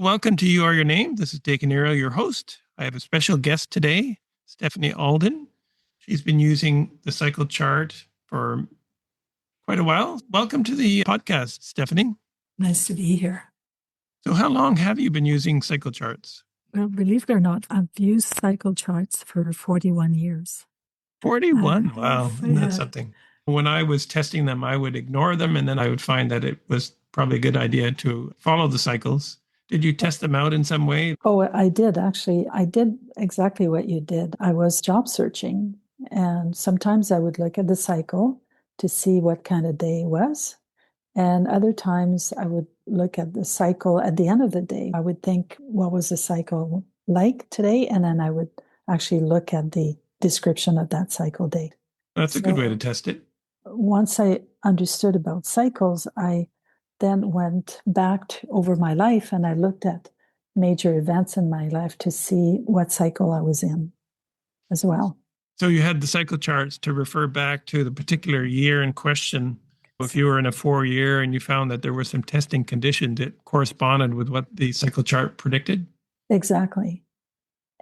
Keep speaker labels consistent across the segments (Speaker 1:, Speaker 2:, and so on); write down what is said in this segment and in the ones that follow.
Speaker 1: Welcome to You Are Your Name. This is Daken Ariel, your host. I have a special guest today, Steffany Alden. She's been using the cycle chart for quite a while. Welcome to the podcast, Steffany.
Speaker 2: Nice to be here.
Speaker 1: So how long have you been using cycle charts?
Speaker 2: Well, believe it or not, I've used cycle charts for 41 years.
Speaker 1: 41? Wow, isn't
Speaker 2: Yeah.
Speaker 1: that something? When I was testing them, I would ignore them, and then I would find that it was probably a good idea to follow the cycles. Did you test them out in some way?
Speaker 2: Oh, I did actually. I did exactly what you did. I was job searching, and sometimes I would look at the cycle to see what kind of day it was. And other times I would look at the cycle at the end of the day. I would think, what was the cycle like today? And then I would actually look at the description of that cycle date.
Speaker 1: That's a good way to test it.
Speaker 2: Once I understood about cycles, I then went back over my life and I looked at major events in my life to see what cycle I was in as well.
Speaker 1: So you had the cycle charts to refer back to the particular year in question. If you were in a 4-year and you found that there were some testing conditions that corresponded with what the cycle chart predicted?
Speaker 2: Exactly.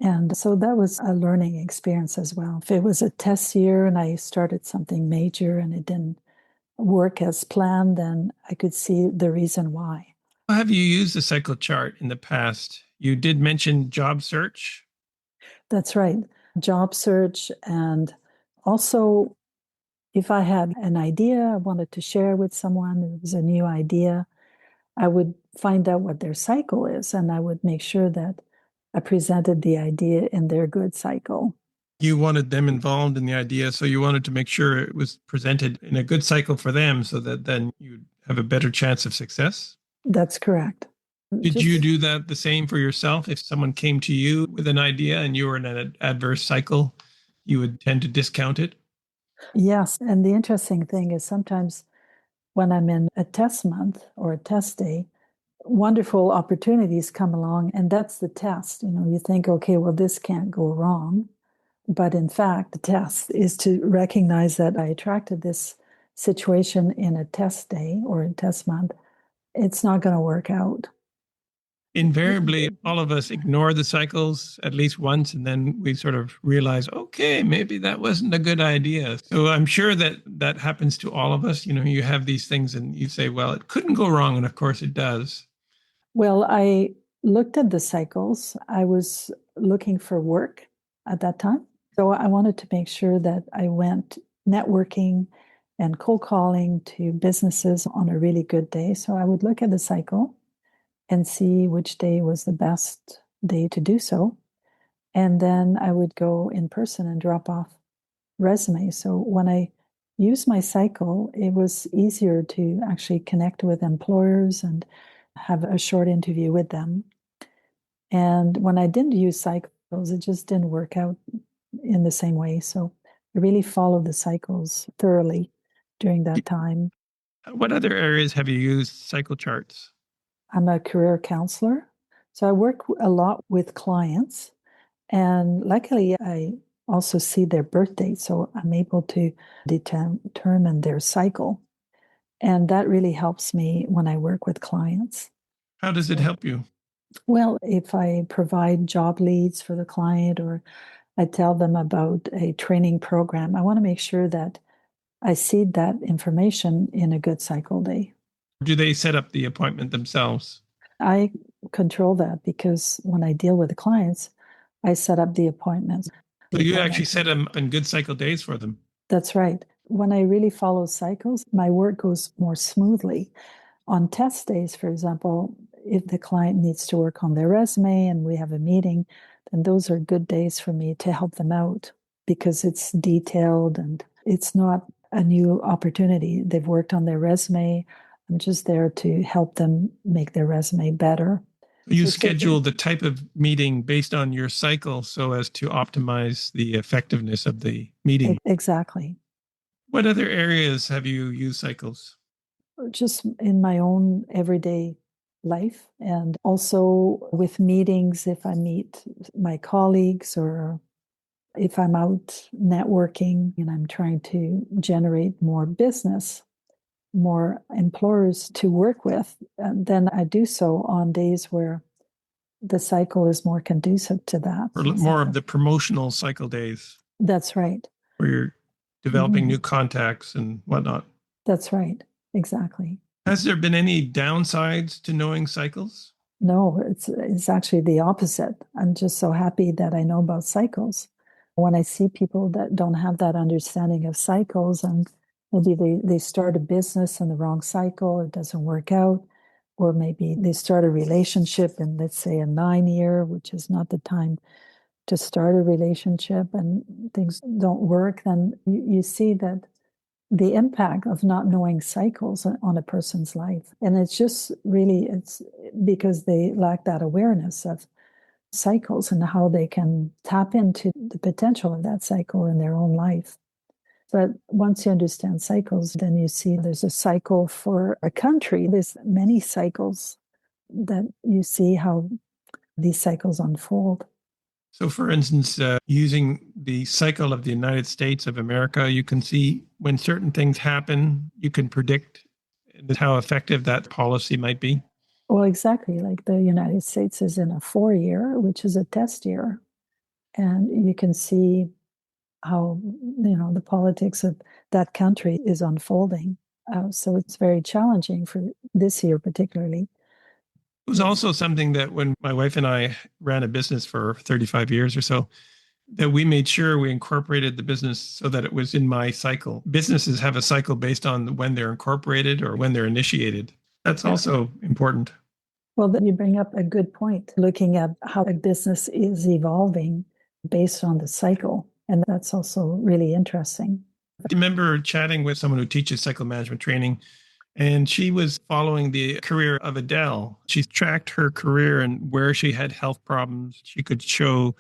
Speaker 2: And so that was a learning experience as well. If it was a test year and I started something major and it didn't work as planned, then I could see the reason why.
Speaker 1: Have you used the cycle chart in the past? You did mention job search.
Speaker 2: That's right. Job search. And also, if I had an idea I wanted to share with someone, it was a new idea, I would find out what their cycle is and I would make sure that I presented the idea in their good cycle.
Speaker 1: You wanted them involved in the idea, so you wanted to make sure it was presented in a good cycle for them so that then you'd have a better chance of success?
Speaker 2: That's correct.
Speaker 1: Did you do that the same for yourself? If someone came to you with an idea and you were in an adverse cycle, you would tend to discount it?
Speaker 2: Yes. And the interesting thing is sometimes when I'm in a test month or a test day, wonderful opportunities come along, and that's the test. You think, okay, well, this can't go wrong. But in fact, the test is to recognize that I attracted this situation in a test day or a test month. It's not going to work out.
Speaker 1: Invariably, all of us ignore the cycles at least once, and then we sort of realize, okay, maybe that wasn't a good idea. So I'm sure that that happens to all of us. You have these things and you say, well, it couldn't go wrong. And of course it does.
Speaker 2: Well, I looked at the cycles. I was looking for work at that time. So I wanted to make sure that I went networking and cold calling to businesses on a really good day. So I would look at the cycle and see which day was the best day to do so. And then I would go in person and drop off resumes. So when I used my cycle, it was easier to actually connect with employers and have a short interview with them. And when I didn't use cycles, it just didn't work out in the same way. So I really followed the cycles thoroughly during that time.
Speaker 1: What other areas have you used cycle charts?
Speaker 2: I'm a career counselor. So I work a lot with clients. And luckily, I also see their birth date. So I'm able to determine their cycle. And that really helps me when I work with clients.
Speaker 1: How does it help you?
Speaker 2: Well, if I provide job leads for the client or I tell them about a training program, I want to make sure that I seed that information in a good cycle day.
Speaker 1: Do they set up the appointment themselves?
Speaker 2: I control that because when I deal with the clients, I set up the appointments.
Speaker 1: So you actually set them in good cycle days for them?
Speaker 2: That's right. When I really follow cycles, my work goes more smoothly. On test days, for example, if the client needs to work on their resume and we have a meeting, then those are good days for me to help them out because it's detailed and it's not a new opportunity. They've worked on their resume. I'm just there to help them make their resume better.
Speaker 1: You schedule the type of meeting based on your cycle so as to optimize the effectiveness of the meeting.
Speaker 2: Exactly.
Speaker 1: What other areas have you used cycles?
Speaker 2: Just in my own everyday life and also with meetings if I meet my colleagues or if I'm out networking and I'm trying to generate more business, more employers to work with, then I do so on days where the cycle is more conducive to that.
Speaker 1: Or more of the promotional cycle days.
Speaker 2: That's right.
Speaker 1: Where you're developing new contacts and whatnot.
Speaker 2: That's right. Exactly.
Speaker 1: Has there been any downsides to knowing cycles?
Speaker 2: No, it's actually the opposite. I'm just so happy that I know about cycles. When I see people that don't have that understanding of cycles, and maybe they start a business in the wrong cycle, it doesn't work out, or maybe they start a relationship in, let's say, a 9-year, which is not the time to start a relationship, and things don't work, then you see that the impact of not knowing cycles on a person's life. And it's because they lack that awareness of cycles and how they can tap into the potential of that cycle in their own life. But once you understand cycles, then you see there's a cycle for a country. There's many cycles that you see how these cycles unfold.
Speaker 1: So, for instance, using the cycle of the United States of America, you can see when certain things happen, you can predict how effective that policy might be.
Speaker 2: Well, exactly. Like the United States is in a 4-year, which is a test year. And you can see how, the politics of that country is unfolding. So it's very challenging for this year, particularly.
Speaker 1: It was also something that when my wife and I ran a business for 35 years or so, that we made sure we incorporated the business so that it was in my cycle. Businesses have a cycle based on when they're incorporated or when they're initiated. That's also important.
Speaker 2: Well, you bring up a good point, looking at how a business is evolving based on the cycle. And that's also really interesting.
Speaker 1: I remember chatting with someone who teaches cycle management training, and she was following the career of Adele. She tracked her career and where she had health problems. She could show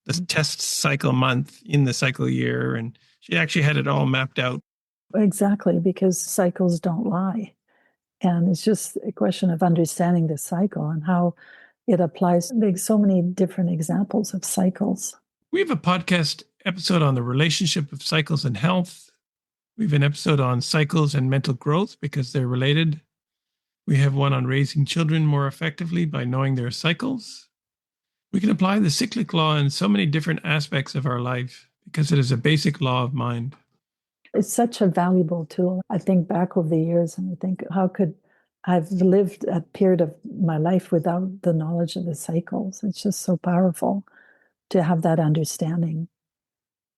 Speaker 1: the test cycle month in the cycle year, and she actually had it all mapped out.
Speaker 2: Exactly, because cycles don't lie. And it's just a question of understanding the cycle and how it applies. There's so many different examples of cycles.
Speaker 1: We have a podcast episode on the relationship of cycles and health. We have an episode on cycles and mental growth because they're related. We have one on raising children more effectively by knowing their cycles. We can apply the cyclic law in so many different aspects of our life because it is a basic law of mind.
Speaker 2: It's such a valuable tool. I think back over the years and I think, how could I've lived a period of my life without the knowledge of the cycles? It's just so powerful to have that understanding.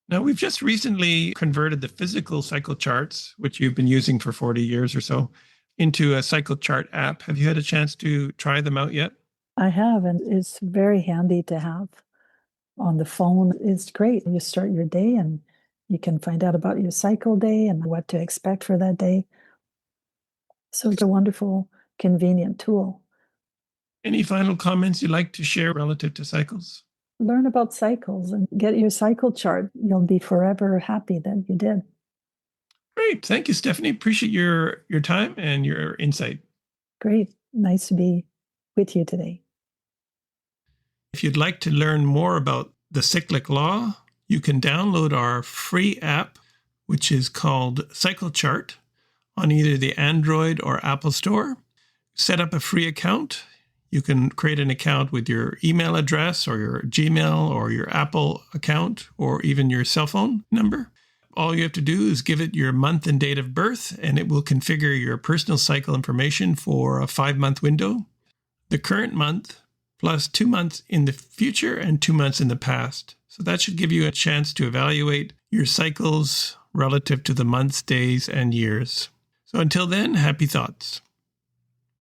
Speaker 1: Now, we've just recently converted the physical cycle charts, which you've been using for 40 years or so, into a cycle chart app. Have you had a chance to try them out yet?
Speaker 2: I have, and it's very handy to have on the phone. It's great. You start your day and you can find out about your cycle day and what to expect for that day. So it's a wonderful, convenient tool.
Speaker 1: Any final comments you'd like to share relative to cycles?
Speaker 2: Learn about cycles and get your cycle chart. You'll be forever happy that you did.
Speaker 1: Great. Thank you, Steffany. Appreciate your time and your insight.
Speaker 2: Great. Nice to be with you today.
Speaker 1: If you'd like to learn more about the cyclic law, you can download our free app, which is called Cycle Chart, on either the Android or Apple Store. Set up a free account. You can create an account with your email address or your Gmail or your Apple account or even your cell phone number. All you have to do is give it your month and date of birth, and it will configure your personal cycle information for a 5-month window. The current month plus 2 months in the future and 2 months in the past. So that should give you a chance to evaluate your cycles relative to the months, days, and years. So until then, happy thoughts.